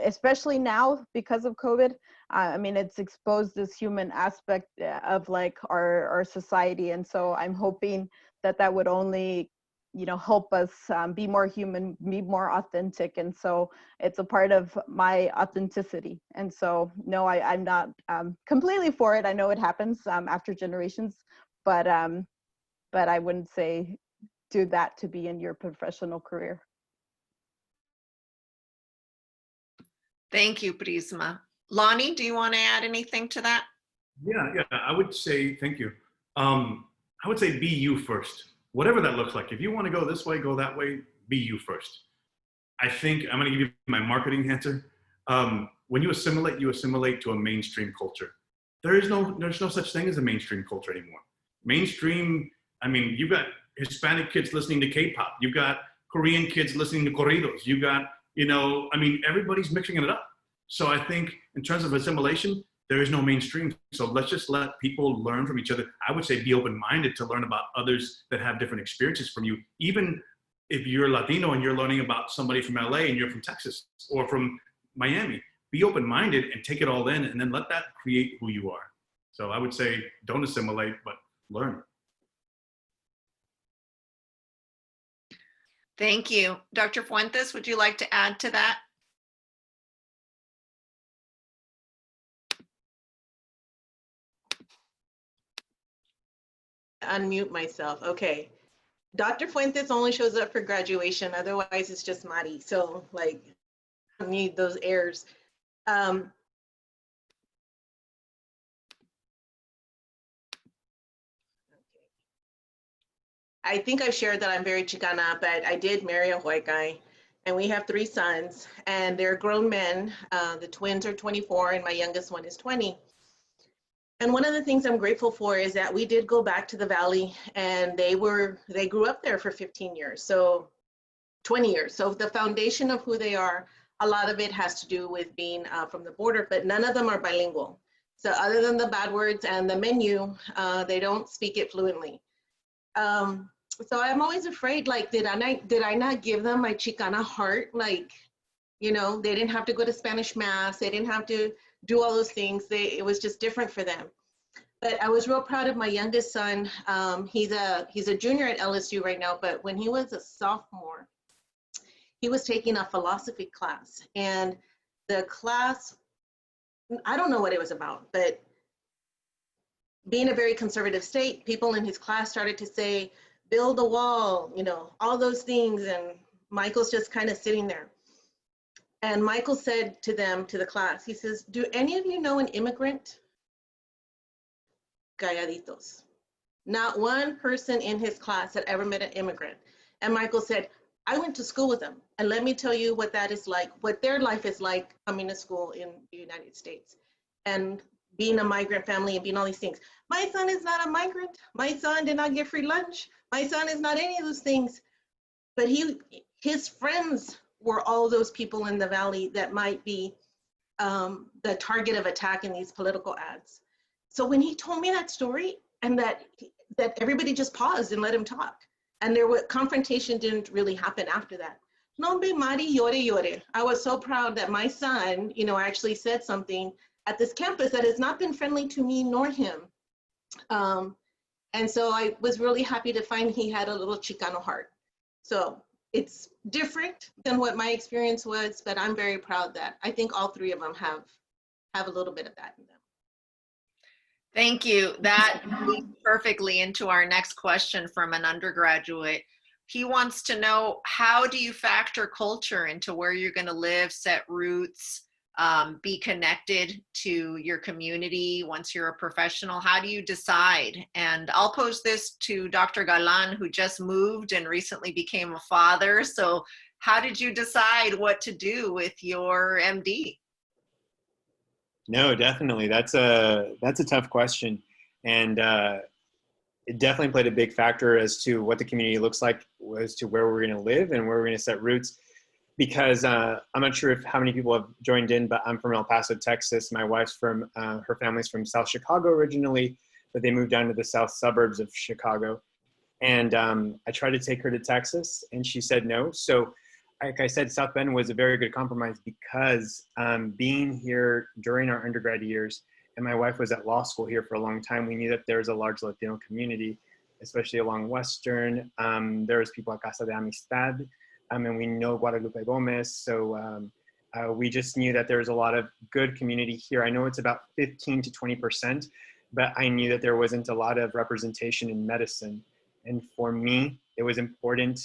especially now because of COVID, I mean, it's exposed this human aspect of like our society. And so I'm hoping that that would only, you know, help us be more human, be more authentic. And so it's a part of my authenticity. And so, no, I'm not completely for it. I know it happens after generations, but I wouldn't say do that to be in your professional career. Thank you, Prisma. Lonnie, do you want to add anything to that? Yeah, I would say, thank you. I would say be you first, whatever that looks like. If you want to go this way, go that way, be you first. I think I'm going to give you my marketing answer. When you assimilate to a mainstream culture. There's no such thing as a mainstream culture anymore. Mainstream, I mean, you've got Hispanic kids listening to K-pop. You've got Korean kids listening to corridos. You've got, you know, I mean, everybody's mixing it up. So I think in terms of assimilation, there is no mainstream. So let's just let people learn from each other. I would say be open-minded to learn about others that have different experiences from you. Even if you're Latino and you're learning about somebody from LA and you're from Texas or from Miami, be open-minded and take it all in, and then let that create who you are. So I would say don't assimilate, but learn. Thank you. Dr. Fuentes, would you like to add to that? Unmute myself. Okay. Dr. Fuentes only shows up for graduation. Otherwise, it's just Mari. So, like, I don't need those airs. I think I've shared that I'm very Chicana, but I did marry a white guy, and we have 3 sons, and they're grown men. The twins are 24, and my youngest one is 20. And one of the things I'm grateful for is that we did go back to the Valley, and they grew up there for 15 years, so 20 years. So the foundation of who they are, a lot of it has to do with being from the border, but none of them are bilingual. So other than the bad words and the menu, they don't speak it fluently. So I'm always afraid, like, did I not give them my Chicana heart? Like, you know, they didn't have to go to Spanish mass. They didn't have to do all those things. It was just different for them. But I was real proud of my youngest son. He's a junior at LSU right now, but when he was a sophomore, he was taking a philosophy class. And the class, I don't know what it was about, but being a very conservative state, people in his class started to say, build a wall, you know, all those things. And Michael's just kind of sitting there. And Michael said to them, to the class, he says, do any of you know an immigrant? Calladitos. Not one person in his class had ever met an immigrant. And Michael said, I went to school with them. And let me tell you what that is like, what their life is like coming to school in the United States. And being a migrant family and being all these things. My son is not a migrant. My son did not get free lunch. My son is not any of those things. But his friends were all those people in the Valley that might be the target of attack in these political ads. So when he told me that story, and that everybody just paused and let him talk, and confrontation didn't really happen after that. No me Mari llore. I was so proud that my son, you know, actually said something at this campus that has not been friendly to me nor him. And so I was really happy to find he had a little Chicano heart. So it's different than what my experience was, but I'm very proud that I think all 3 of them have a little bit of that in them. Thank you. That leads perfectly into our next question from an undergraduate. He wants to know, how do you factor culture into where you're going to live, set roots, be connected to your community once you're a professional? How do you decide? And I'll pose this to Dr. Galan, who just moved and recently became a father. So how did you decide what to do with your MD? No, definitely. That's a tough question. And it definitely played a big factor as to what the community looks like, as to where we're going to live and where we're going to set roots. Because I'm not sure how many people have joined in, but I'm from El Paso, Texas. My wife's from, her family's from South Chicago originally, but they moved down to the south suburbs of Chicago. And I tried to take her to Texas and she said no. So like I said, South Bend was a very good compromise because being here during our undergrad years, and my wife was at law school here for a long time, we knew that there was a large Latino community, especially along Western. There was people at Casa de Amistad, and we know Guadalupe Gomez. So we just knew that there was a lot of good community here. I know it's about 15 to 20%, but I knew that there wasn't a lot of representation in medicine. And for me, it was important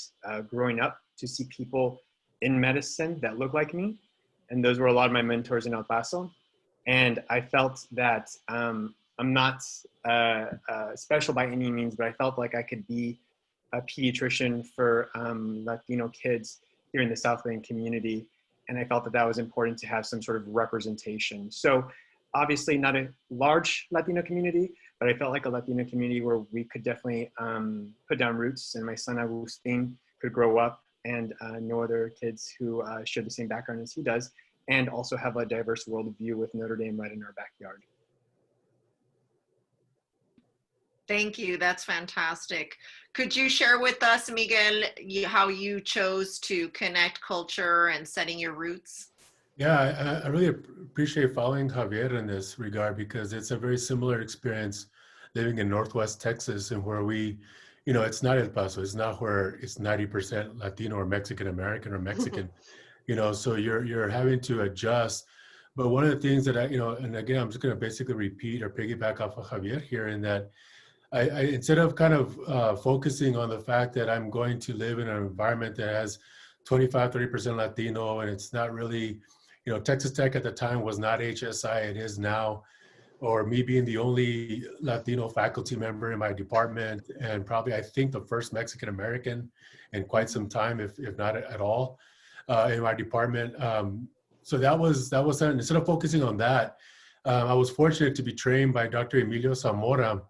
growing up to see people in medicine that look like me. And those were a lot of my mentors in El Paso. And I felt that I'm not special by any means, but I felt like I could be a pediatrician for Latino kids here in the South Bend community. And I felt that that was important to have some sort of representation. So obviously not a large Latino community, but I felt like a Latino community where we could definitely put down roots, and my son Agustin could grow up and know other kids who share the same background as he does, and also have a diverse worldview with Notre Dame right in our backyard. Thank you. That's fantastic. Could you share with us, Miguel, how you chose to connect culture and setting your roots? Yeah, I really appreciate following Javier in this regard, because it's a very similar experience living in Northwest Texas, and where we, you know, it's not El Paso, it's not where it's 90% Latino or Mexican American or Mexican, you know, so you're having to adjust. But one of the things that I, you know, and again, I'm just going to basically repeat or piggyback off of Javier here, in that I instead of kind of focusing on the fact that I'm going to live in an environment that has 25-30% Latino, and it's not really, you know, Texas Tech at the time was not HSI, it is now, or me being the only Latino faculty member in my department, and probably I think the first Mexican American in quite some time, if not at all, in my department. So that was instead of focusing on that, I was fortunate to be trained by Dr. Emilio Zamora,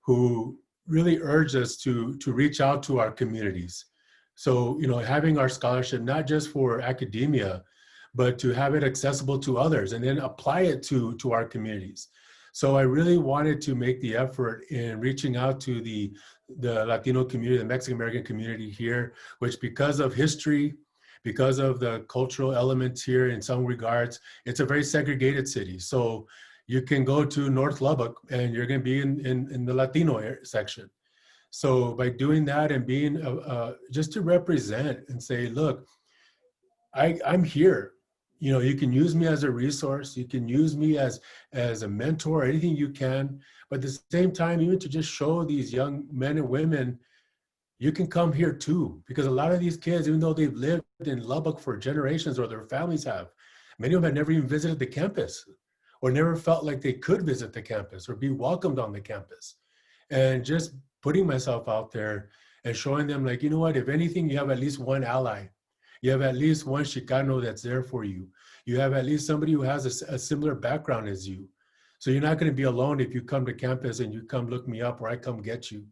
who really urged us to reach out to our communities. So, you know, having our scholarship, not just for academia, but to have it accessible to others and then apply it to our communities. So I really wanted to make the effort in reaching out to the Latino community, the Mexican American community here, which because of history, because of the cultural elements here in some regards, it's a very segregated city. So you can go to North Lubbock and you're going to be in the Latino section. So by doing that and being just to represent and say, look, I'm here. You know, you can use me as a resource. You can use me as a mentor, anything you can. But at the same time, even to just show these young men and women, you can come here too. Because a lot of these kids, even though they've lived in Lubbock for generations, or their families have, many of them had never even visited the campus, or never felt like they could visit the campus or be welcomed on the campus. And just putting myself out there and showing them, like, you know what, if anything, you have at least one ally. You have at least one Chicano that's there for you. You have at least somebody who has a similar background as you. So you're not going to be alone if you come to campus and you come look me up, or I come get you.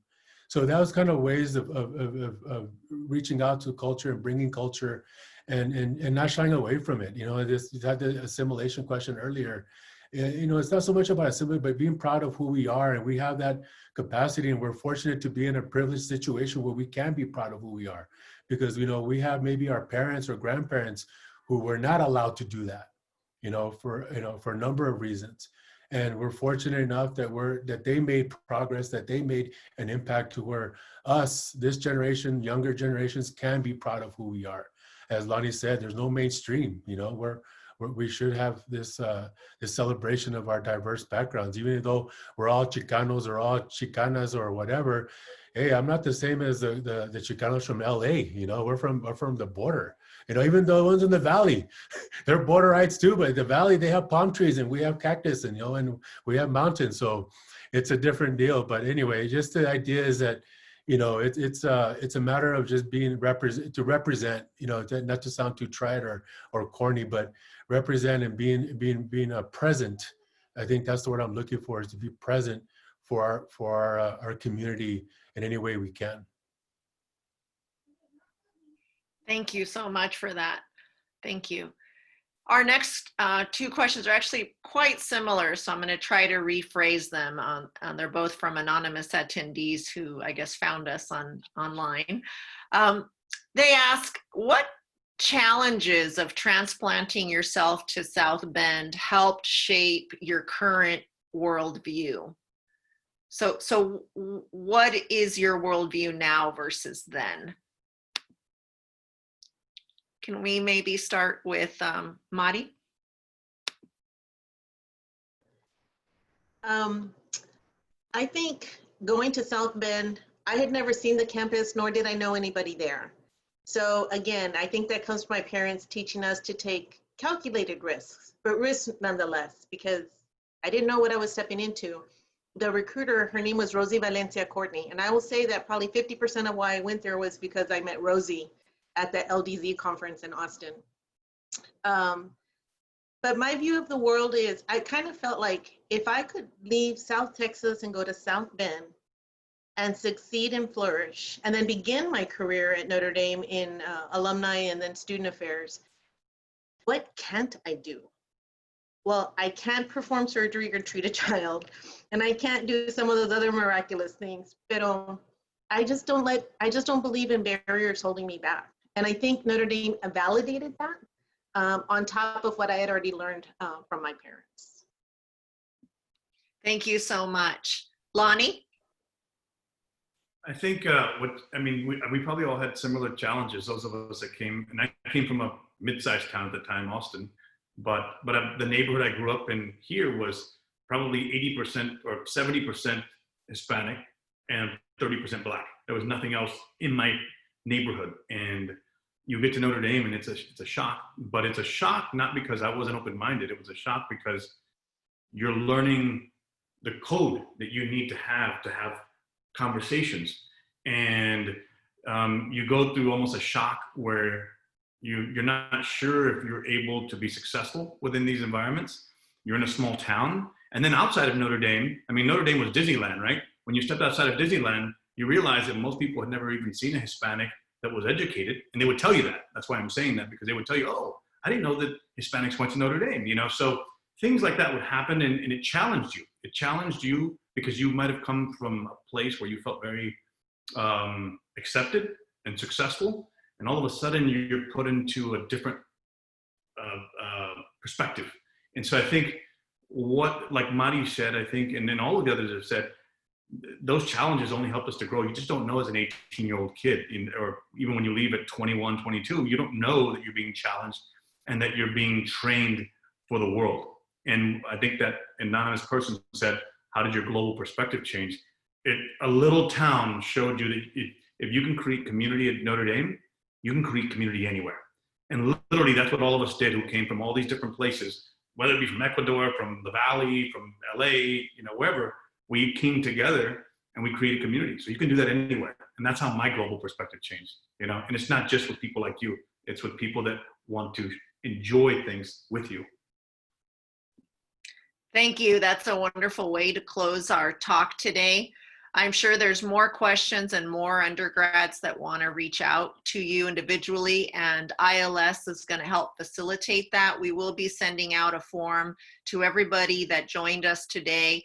So that was kind of ways of reaching out to culture and bringing culture and not shying away from it. You know, you had the assimilation question earlier. You know, it's not so much about assimilating, but being proud of who we are. And we have that capacity, and we're fortunate to be in a privileged situation where we can be proud of who we are. Because, you know, we have maybe our parents or grandparents who were not allowed to do that, for a number of reasons. And we're fortunate enough that they made progress, that they made an impact to where us, this generation, younger generations, can be proud of who we are. As Lonnie said, there's no mainstream, we should have this celebration of our diverse backgrounds, even though we're all Chicanos or all Chicanas or whatever. Hey, I'm not the same as the Chicanos from LA, we're from the border. You know, even the ones in the valley, they're borderites too, but the valley, they have palm trees and we have cactus and, you know, and we have mountains. So it's a different deal. But anyway, just the idea is that, you know, it's a matter of just being represent, you know, not to sound too trite or corny, but represent and being present. I think that's the word I'm looking for, is to be present for our community in any way we can. Thank you so much for that. Thank you. Our next two questions are actually quite similar, so I'm going to try to rephrase them. They're both from anonymous attendees who I guess found us online. They ask, what challenges of transplanting yourself to South Bend helped shape your current worldview? So what is your worldview now versus then? Can we maybe start with Madi? I think going to South Bend, I had never seen the campus, nor did I know anybody there. So again, I think that comes from my parents teaching us to take calculated risks, but risks nonetheless, because I didn't know what I was stepping into. The recruiter, her name was Rosie Valencia Courtney, and I will say that probably 50% of why I went there was because I met Rosie at the LDZ conference in Austin. But my view of the world is, I kind of felt like if I could leave South Texas and go to South Bend and succeed and flourish, and then begin my career at Notre Dame in alumni and then student affairs, what can't I do? Well, I can't perform surgery or treat a child, and I can't do some of those other miraculous things, but I just don't believe in barriers holding me back. And I think Notre Dame validated that on top of what I had already learned from my parents. Thank you so much. Lonnie? I think we probably all had similar challenges. Those of us that came, and I came from a mid-sized town at the time, Austin, but the neighborhood I grew up in here was probably 80% or 70% Hispanic and 30% Black. There was nothing else in my neighborhood. And you get to Notre Dame and it's a shock, but it's a shock not because I wasn't open-minded. It was a shock because you're learning the code that you need to have conversations. And you go through almost a shock where you're not sure if you're able to be successful within these environments. You're in a small town. And then outside of Notre Dame, I mean, Notre Dame was Disneyland, right? When you stepped outside of Disneyland, you realize that most people had never even seen a Hispanic that was educated, and they would tell you that. That's why I'm saying that, because they would tell you, oh, I didn't know that Hispanics went to Notre Dame, you know? So things like that would happen, and it challenged you. It challenged you because you might have come from a place where you felt very accepted and successful, and all of a sudden you're put into a different perspective. And so I think like Madi said, I think, and then all of the others have said, those challenges only help us to grow. You just don't know as an 18-year-old kid, or even when you leave at 21, 22, you don't know that you're being challenged and that you're being trained for the world. And I think that anonymous person said, how did your global perspective change? A little town showed you that if you can create community at Notre Dame, you can create community anywhere. And literally that's what all of us did who came from all these different places, whether it be from Ecuador, from the Valley, from LA, you know, wherever. We came together and we created community. So you can do that anywhere. And that's how my global perspective changed, you know? And it's not just with people like you, it's with people that want to enjoy things with you. Thank you. That's a wonderful way to close our talk today. I'm sure there's more questions and more undergrads that want to reach out to you individually, and ILS is going to help facilitate that. We will be sending out a form to everybody that joined us today.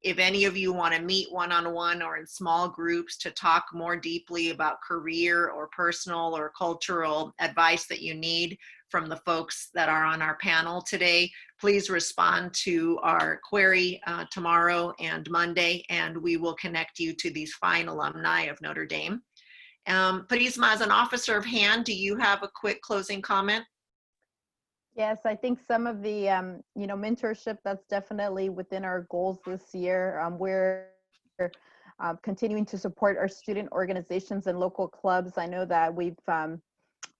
If any of you want to meet one-on-one or in small groups to talk more deeply about career or personal or cultural advice that you need from the folks that are on our panel today, please respond to our query tomorrow and Monday, and we will connect you to these fine alumni of Notre Dame. Prisma, as an officer of hand, do you have a quick closing comment? Yes, I think some of the, mentorship, that's definitely within our goals this year. We're continuing to support our student organizations and local clubs. I know that we've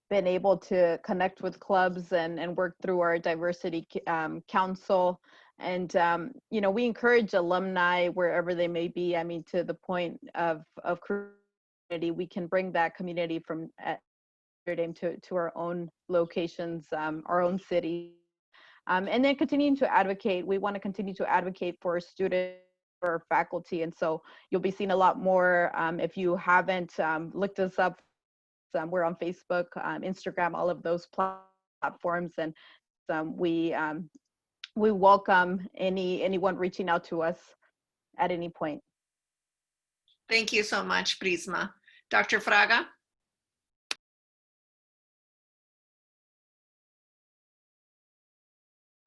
been able to connect with clubs and work through our diversity council. And, you know, we encourage alumni wherever they may be. I mean, to the point of community, we can bring that community from Notre Dame to our own locations, our own city. And then continuing to advocate. We want to continue to advocate for students, for faculty. And so you'll be seeing a lot more. If you haven't looked us up, we're on Facebook, Instagram, all of those platforms. And we welcome anyone reaching out to us at any point. Thank you so much, Prisma. Dr. Fraga?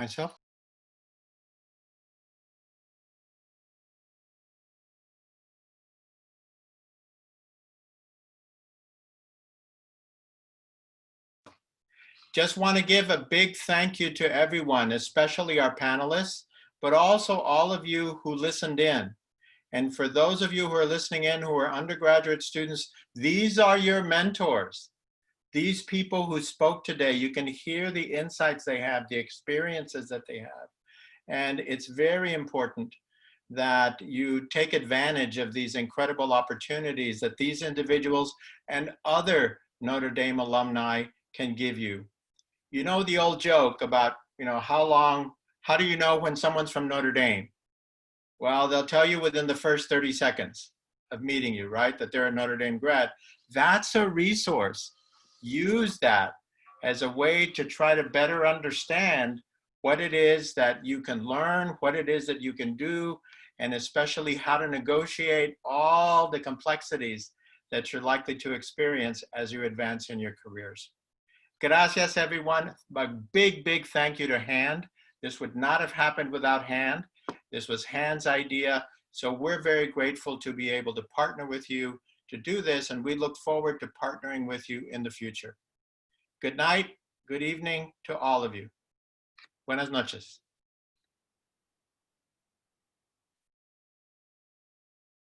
Myself? Just want to give a big thank you to everyone, especially our panelists, but also all of you who listened in. And for those of you who are listening in who are undergraduate students, these are your mentors. These people who spoke today, you can hear the insights they have, the experiences that they have. And it's very important that you take advantage of these incredible opportunities that these individuals and other Notre Dame alumni can give you. You know the old joke about, you know, how do you know when someone's from Notre Dame? Well, they'll tell you within the first 30 seconds of meeting you, right? That they're a Notre Dame grad. That's a resource. Use that as a way to try to better understand what it is that you can learn, what it is that you can do, and especially how to negotiate all the complexities that you're likely to experience as you advance in your careers. Gracias, everyone. A big, big thank you to Hand. This would not have happened without Hand. This was Hand's idea. So we're very grateful to be able to partner with you to do this, and we look forward to partnering with you in the future. Good night, good evening to all of you. Buenas noches.